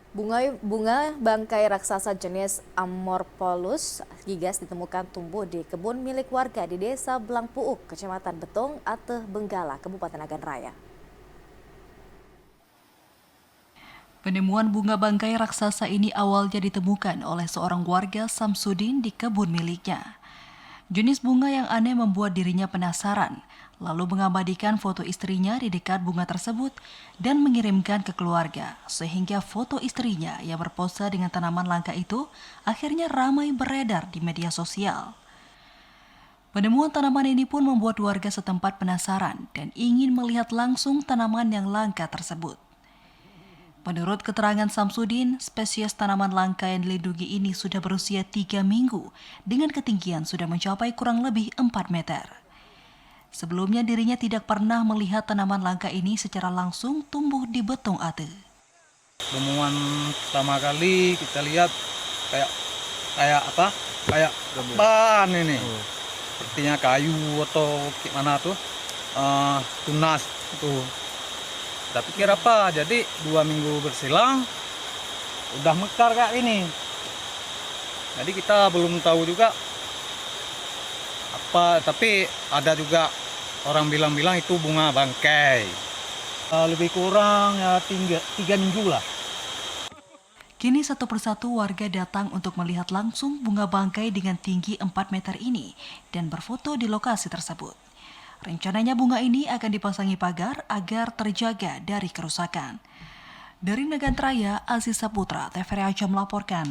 Bunga bangkai raksasa jenis Amorphous gigas ditemukan tumbuh di kebun milik warga di Desa Blangpuuk, Kecamatan Betong, Ateh Benggala, Kabupaten Agan Raya. Penemuan bunga bangkai raksasa ini awalnya ditemukan oleh seorang warga Samsudin di kebun miliknya. Jenis bunga yang aneh membuat dirinya penasaran, lalu mengabadikan foto istrinya di dekat bunga tersebut dan mengirimkan ke keluarga, sehingga foto istrinya yang berpose dengan tanaman langka itu akhirnya ramai beredar di media sosial. Penemuan tanaman ini pun membuat warga setempat penasaran dan ingin melihat langsung tanaman yang langka tersebut. Menurut keterangan Samsudin, spesies tanaman langka yang dilindungi ini sudah berusia 3 minggu dengan ketinggian sudah mencapai kurang lebih 4 meter. Sebelumnya dirinya tidak pernah melihat tanaman langka ini secara langsung tumbuh di Betong Ateh. Penemuan pertama kali kita lihat kayak kayak apa? Kayak ban ini. Sepertinya kayu atau gimana tuh? Tunas tuh. Kita pikir apa? Jadi 2 minggu berselang udah mekar kayak ini. Jadi kita belum tahu juga apa, tapi ada juga orang bilang itu bunga bangkai. Lebih kurang ya 3 minggu lah. Kini satu persatu warga datang untuk melihat langsung bunga bangkai dengan tinggi 4 meter ini dan berfoto di lokasi tersebut. Rencananya bunga ini akan dipasangi pagar agar terjaga dari kerusakan. Dari Nagan Raya, Aziz Saputra, TVRI Aceh melaporkan.